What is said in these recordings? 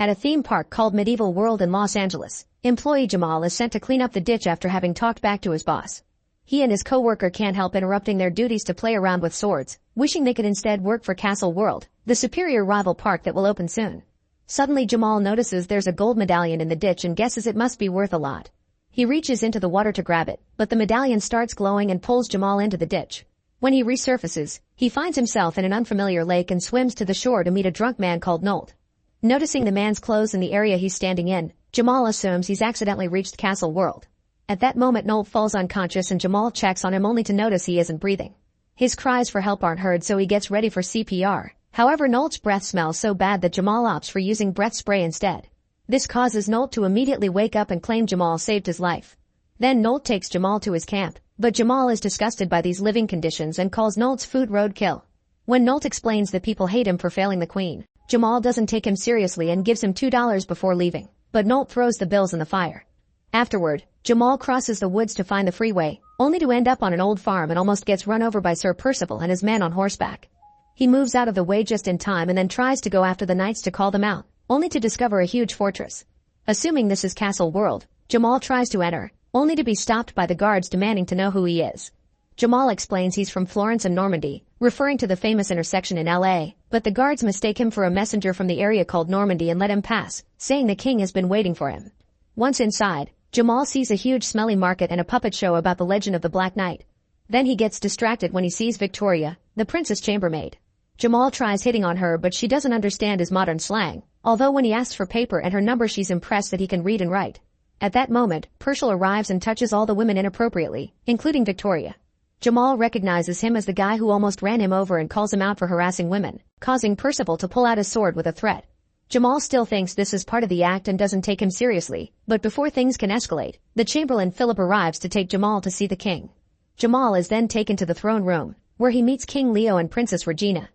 At a theme park called Medieval World in Los Angeles, employee Jamal is sent to clean up the ditch after having talked back to his boss. He and his coworker can't help interrupting their duties to play around with swords, wishing they could instead work for Castle World, the superior rival park that will open soon. Suddenly Jamal notices there's a gold medallion in the ditch and guesses it must be worth a lot. He reaches into the water to grab it, but the medallion starts glowing and pulls Jamal into the ditch. When he resurfaces, he finds himself in an unfamiliar lake and swims to the shore to meet a drunk man called Nolt. Noticing the man's clothes in the area he's standing in, Jamal assumes he's accidentally reached Castle World. At that moment Nolt falls unconscious and Jamal checks on him only to notice he isn't breathing. His cries for help aren't heard so he gets ready for CPR. However, Nolt's breath smells so bad that Jamal opts for using breath spray instead. This causes Nolt to immediately wake up and claim Jamal saved his life. Then Nolt takes Jamal to his camp, but Jamal is disgusted by these living conditions and calls Nolt's food roadkill. When Nolt explains that people hate him for failing the queen, Jamal doesn't take him seriously and gives him $2 before leaving, but Nolt throws the bills in the fire. Afterward, Jamal crosses the woods to find the freeway, only to end up on an old farm and almost gets run over by Sir Percival and his men on horseback. He moves out of the way just in time and then tries to go after the knights to call them out, only to discover a huge fortress. Assuming this is Castle World, Jamal tries to enter, only to be stopped by the guards demanding to know who he is. Jamal explains he's from Florence and Normandy, referring to the famous intersection in LA, but the guards mistake him for a messenger from the area called Normandy and let him pass, saying the king has been waiting for him. Once inside, Jamal sees a huge smelly market and a puppet show about the legend of the Black Knight. Then he gets distracted when he sees Victoria, the princess chambermaid. Jamal tries hitting on her but she doesn't understand his modern slang, although when he asks for paper and her number she's impressed that he can read and write. At that moment, Percival arrives and touches all the women inappropriately, including Victoria. Jamal recognizes him as the guy who almost ran him over and calls him out for harassing women, causing Percival to pull out his sword with a threat. Jamal still thinks this is part of the act and doesn't take him seriously, but before things can escalate, the Chamberlain Philip arrives to take Jamal to see the king. Jamal is then taken to the throne room, where he meets King Leo and Princess Regina.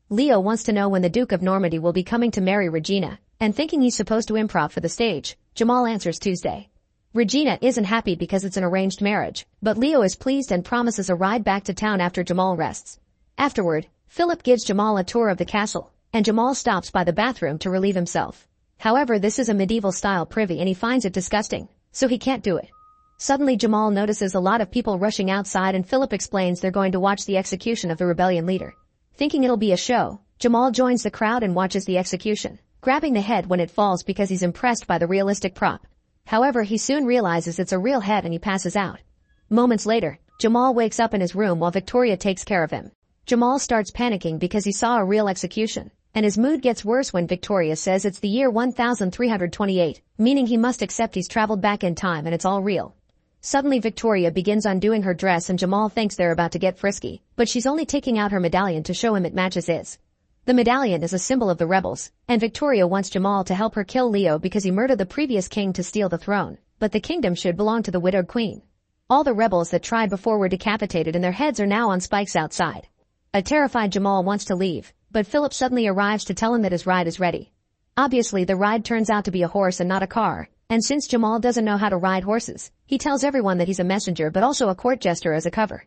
Leo wants to know when the Duke of Normandy will be coming to marry Regina, and thinking he's supposed to improv for the stage, Jamal answers Tuesday. Regina isn't happy because it's an arranged marriage, but Leo is pleased and promises a ride back to town after Jamal rests. Afterward, Philip gives Jamal a tour of the castle, and Jamal stops by the bathroom to relieve himself. However, this is a medieval-style privy and he finds it disgusting, so he can't do it. Suddenly Jamal notices a lot of people rushing outside and Philip explains they're going to watch the execution of the rebellion leader. Thinking it'll be a show, Jamal joins the crowd and watches the execution, grabbing the head when it falls because he's impressed by the realistic prop. However, he soon realizes it's a real head and he passes out. Moments later, Jamal wakes up in his room while Victoria takes care of him. Jamal starts panicking because he saw a real execution, and his mood gets worse when Victoria says it's the year 1328, meaning he must accept he's traveled back in time and it's all real. Suddenly Victoria begins undoing her dress and Jamal thinks they're about to get frisky, but she's only taking out her medallion to show him it matches his. The medallion is a symbol of the rebels, and Victoria wants Jamal to help her kill Leo because he murdered the previous king to steal the throne, but the kingdom should belong to the widowed queen. All the rebels that tried before were decapitated and their heads are now on spikes outside. A terrified Jamal wants to leave, but Philip suddenly arrives to tell him that his ride is ready. Obviously the ride turns out to be a horse and not a car, and since Jamal doesn't know how to ride horses, he tells everyone that he's a messenger but also a court jester as a cover.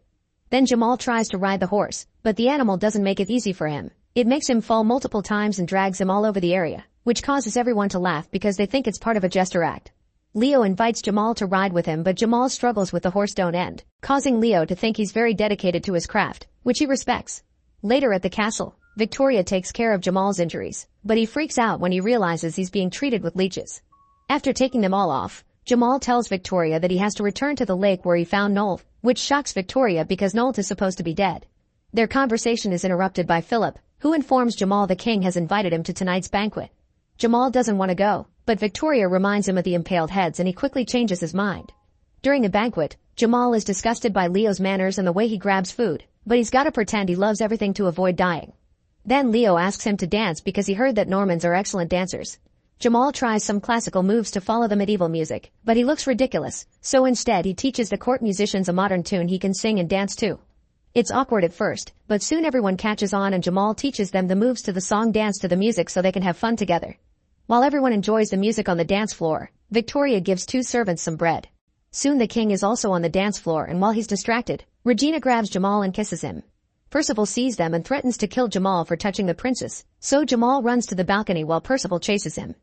Then Jamal tries to ride the horse, but the animal doesn't make it easy for him. It makes him fall multiple times and drags him all over the area, which causes everyone to laugh because they think it's part of a jester act. Leo invites Jamal to ride with him but Jamal struggles with the horse don't end, causing Leo to think he's very dedicated to his craft, which he respects. Later at the castle, Victoria takes care of Jamal's injuries, but he freaks out when he realizes he's being treated with leeches. After taking them all off, Jamal tells Victoria that he has to return to the lake where he found Nolt, which shocks Victoria because Nolt is supposed to be dead. Their conversation is interrupted by Philip, who informs Jamal the king has invited him to tonight's banquet. Jamal doesn't want to go, but Victoria reminds him of the impaled heads and he quickly changes his mind. During the banquet, Jamal is disgusted by Leo's manners and the way he grabs food, but he's gotta pretend he loves everything to avoid dying. Then Leo asks him to dance because he heard that Normans are excellent dancers. Jamal tries some classical moves to follow the medieval music, but he looks ridiculous, so instead he teaches the court musicians a modern tune he can sing and dance to. It's awkward at first, but soon everyone catches on and Jamal teaches them the moves to the song dance to the music so they can have fun together. While everyone enjoys the music on the dance floor, Victoria gives two servants some bread. Soon the king is also on the dance floor and while he's distracted, Regina grabs Jamal and kisses him. Percival sees them and threatens to kill Jamal for touching the princess, so Jamal runs to the balcony while Percival chases him.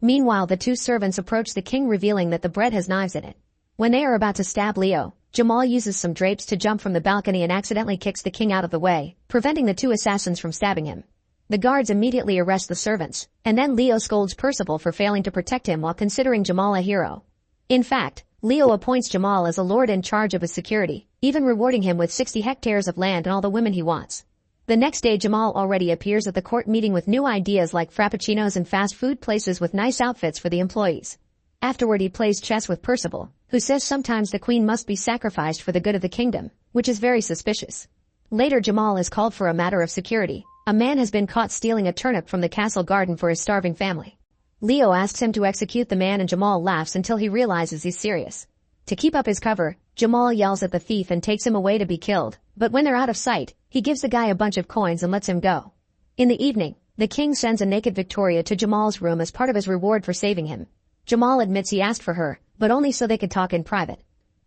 Meanwhile, the two servants approach the king, revealing that the bread has knives in it. When they are about to stab Leo, Jamal uses some drapes to jump from the balcony and accidentally kicks the king out of the way, preventing the two assassins from stabbing him. The guards immediately arrest the servants, and then Leo scolds Percival for failing to protect him while considering Jamal a hero. In fact, Leo appoints Jamal as a lord in charge of his security, even rewarding him with 60 hectares of land and all the women he wants. The next day, Jamal already appears at the court meeting with new ideas like frappuccinos and fast food places with nice outfits for the employees. Afterward, he plays chess with Percival, who says sometimes the queen must be sacrificed for the good of the kingdom, which is very suspicious. Later, Jamal is called for a matter of security. A man has been caught stealing a turnip from the castle garden for his starving family. Leo asks him to execute the man and Jamal laughs until he realizes he's serious. To keep up his cover, Jamal yells at the thief and takes him away to be killed, but when they're out of sight, he gives the guy a bunch of coins and lets him go. In the evening, the king sends a naked Victoria to Jamal's room as part of his reward for saving him. Jamal admits he asked for her, but only so they could talk in private.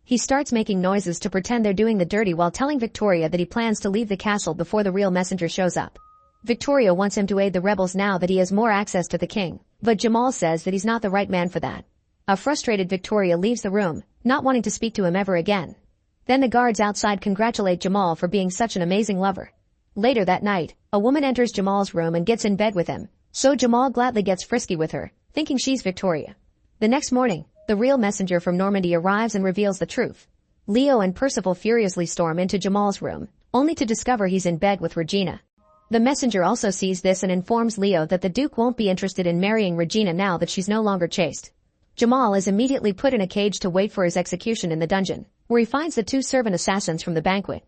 He starts making noises to pretend they're doing the dirty while telling Victoria that he plans to leave the castle before the real messenger shows up. Victoria wants him to aid the rebels now that he has more access to the king, but Jamal says that he's not the right man for that. A frustrated Victoria leaves the room, not wanting to speak to him ever again. Then the guards outside congratulate Jamal for being such an amazing lover. Later that night, a woman enters Jamal's room and gets in bed with him, so Jamal gladly gets frisky with her, thinking she's Victoria. The next morning, the real messenger from Normandy arrives and reveals the truth. Leo and Percival furiously storm into Jamal's room, only to discover he's in bed with Regina. The messenger also sees this and informs Leo that the Duke won't be interested in marrying Regina now that she's no longer chaste. Jamal is immediately put in a cage to wait for his execution in the dungeon, where he finds the two servant assassins from the banquet.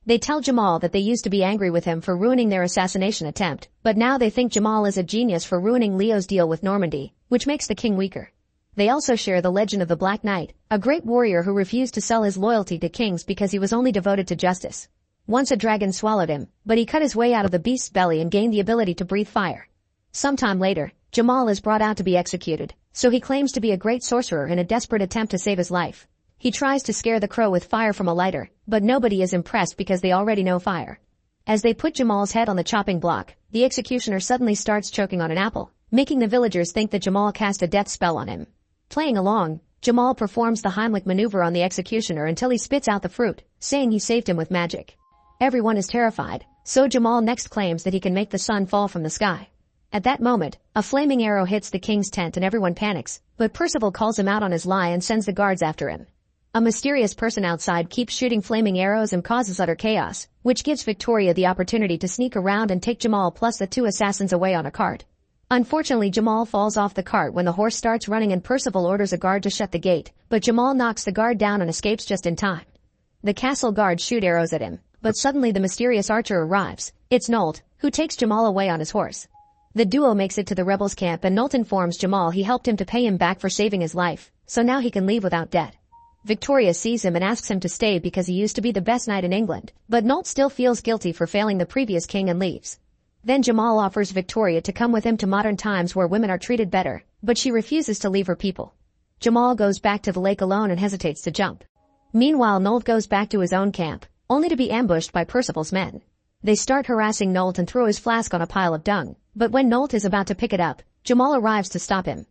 They tell Jamal that they used to be angry with him for ruining their assassination attempt, but now they think Jamal is a genius for ruining Leo's deal with Normandy, which makes the king weaker. They also share the legend of the Black Knight, a great warrior who refused to sell his loyalty to kings because he was only devoted to justice. Once a dragon swallowed him, but he cut his way out of the beast's belly and gained the ability to breathe fire. Sometime later, Jamal is brought out to be executed, so he claims to be a great sorcerer in a desperate attempt to save his life. He tries to scare the crow with fire from a lighter, but nobody is impressed because they already know fire. As they put Jamal's head on the chopping block, the executioner suddenly starts choking on an apple, making the villagers think that Jamal cast a death spell on him. Playing along, Jamal performs the Heimlich maneuver on the executioner until he spits out the fruit, saying he saved him with magic. Everyone is terrified, so Jamal next claims that he can make the sun fall from the sky. At that moment, a flaming arrow hits the king's tent and everyone panics, but Percival calls him out on his lie and sends the guards after him. A mysterious person outside keeps shooting flaming arrows and causes utter chaos, which gives Victoria the opportunity to sneak around and take Jamal plus the two assassins away on a cart. Unfortunately, Jamal falls off the cart when the horse starts running and Percival orders a guard to shut the gate, but Jamal knocks the guard down and escapes just in time. The castle guards shoot arrows at him, but suddenly the mysterious archer arrives. It's Nolt, who takes Jamal away on his horse. The duo makes it to the rebels' camp and Nolt informs Jamal he helped him to pay him back for saving his life, so now he can leave without debt. Victoria sees him and asks him to stay because he used to be the best knight in England, but Nolt still feels guilty for failing the previous king and leaves. Then Jamal offers Victoria to come with him to modern times where women are treated better, but she refuses to leave her people. Jamal goes back to the lake alone and hesitates to jump. Meanwhile, Nolt goes back to his own camp, only to be ambushed by Percival's men. They start harassing Nolt and throw his flask on a pile of dung, but when Nolt is about to pick it up, Jamal arrives to stop him.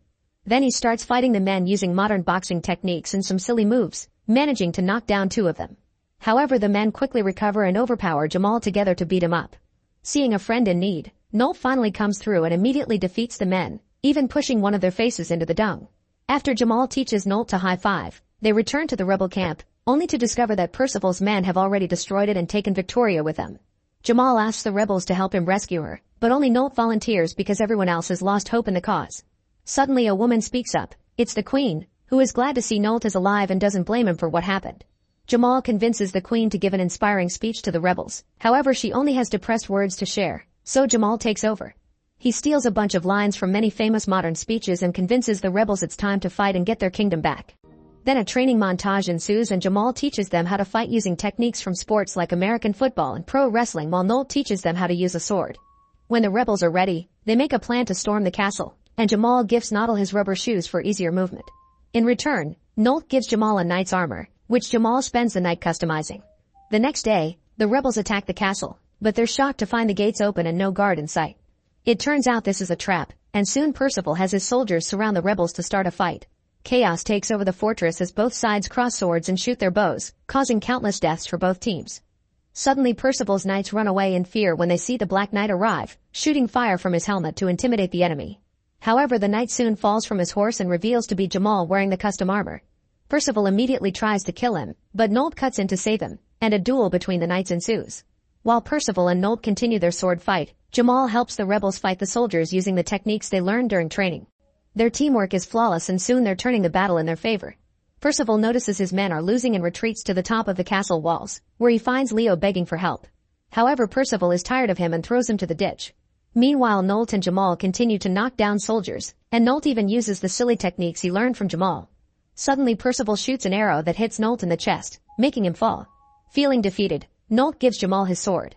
Then he starts fighting the men using modern boxing techniques and some silly moves, managing to knock down two of them. However, the men quickly recover and overpower Jamal together to beat him up. Seeing a friend in need, Nolt finally comes through and immediately defeats the men, even pushing one of their faces into the dung. After Jamal teaches Nolt to high-five, they return to the rebel camp, only to discover that Percival's men have already destroyed it and taken Victoria with them. Jamal asks the rebels to help him rescue her, but only Nolt volunteers because everyone else has lost hope in the cause. Suddenly a woman speaks up. It's the queen, who is glad to see Nolt is alive and doesn't blame him for what happened. Jamal convinces the queen to give an inspiring speech to the rebels. However, she only has depressed words to share, so Jamal takes over. He steals a bunch of lines from many famous modern speeches and convinces the rebels it's time to fight and get their kingdom back. Then a training montage ensues and Jamal teaches them how to fight using techniques from sports like American football and pro wrestling while Nolt teaches them how to use a sword. When the rebels are ready, they make a plan to storm the castle, and Jamal gifts Noddle his rubber shoes for easier movement. In return, Nolt gives Jamal a knight's armor, which Jamal spends the night customizing. The next day, the rebels attack the castle, but they're shocked to find the gates open and no guard in sight. It turns out this is a trap, and soon Percival has his soldiers surround the rebels to start a fight. Chaos takes over the fortress as both sides cross swords and shoot their bows, causing countless deaths for both teams. Suddenly Percival's knights run away in fear when they see the Black Knight arrive, shooting fire from his helmet to intimidate the enemy. However, the knight soon falls from his horse and reveals to be Jamal wearing the custom armor. Percival immediately tries to kill him, but Nolt cuts in to save him, and a duel between the knights ensues. While Percival and Nolt continue their sword fight, Jamal helps the rebels fight the soldiers using the techniques they learned during training. Their teamwork is flawless and soon they're turning the battle in their favor. Percival notices his men are losing and retreats to the top of the castle walls, where he finds Leo begging for help. However, Percival is tired of him and throws him to the ditch. Meanwhile, Nolt and Jamal continue to knock down soldiers, and Nolt even uses the silly techniques he learned from Jamal. Suddenly Percival shoots an arrow that hits Nolt in the chest, making him fall. Feeling defeated, Nolt gives Jamal his sword.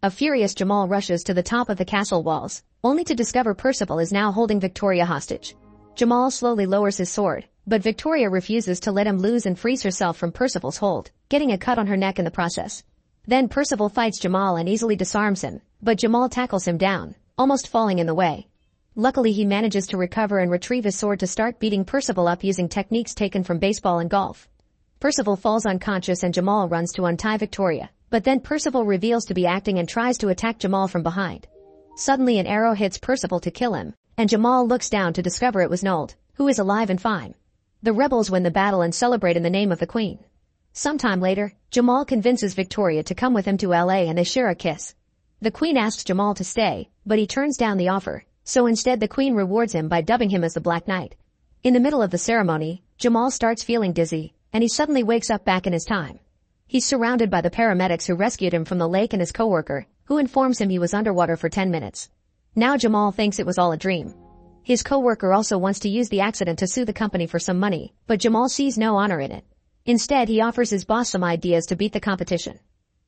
A furious Jamal rushes to the top of the castle walls, only to discover Percival is now holding Victoria hostage. Jamal slowly lowers his sword, but Victoria refuses to let him lose and frees herself from Percival's hold, getting a cut on her neck in the process. Then Percival fights Jamal and easily disarms him, but Jamal tackles him down, almost falling in the way. Luckily he manages to recover and retrieve his sword to start beating Percival up using techniques taken from baseball and golf. Percival falls unconscious and Jamal runs to untie Victoria, but then Percival reveals to be acting and tries to attack Jamal from behind. Suddenly an arrow hits Percival to kill him, and Jamal looks down to discover it was Nolt, who is alive and fine. The rebels win the battle and celebrate in the name of the Queen. Sometime later, Jamal convinces Victoria to come with him to LA and they share a kiss. The Queen asks Jamal to stay, but he turns down the offer, so instead the Queen rewards him by dubbing him as the Black Knight. In the middle of the ceremony, Jamal starts feeling dizzy, and he suddenly wakes up back in his time. He's surrounded by the paramedics who rescued him from the lake and his coworker, who informs him he was underwater for 10 minutes. Now Jamal thinks it was all a dream. His coworker also wants to use the accident to sue the company for some money, but Jamal sees no honor in it. Instead, he offers his boss some ideas to beat the competition.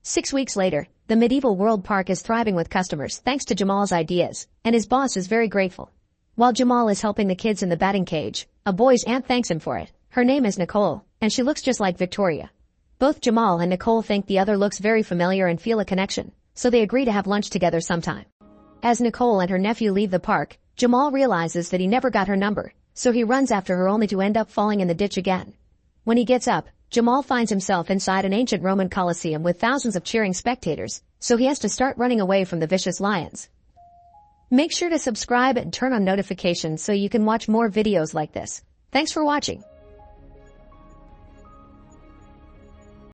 6 weeks later, the medieval world park is thriving with customers thanks to Jamal's ideas, and his boss is very grateful. While Jamal is helping the kids in the batting cage, a boy's aunt thanks him for it. Her name is Nicole, and she looks just like Victoria. Both Jamal and Nicole think the other looks very familiar and feel a connection, so they agree to have lunch together sometime. As Nicole and her nephew leave the park, Jamal realizes that he never got her number, so he runs after her only to end up falling in the ditch again. When he gets up, Jamal finds himself inside an ancient Roman Colosseum with thousands of cheering spectators, so he has to start running away from the vicious lions. Make sure to subscribe and turn on notifications so you can watch more videos like this. Thanks for watching.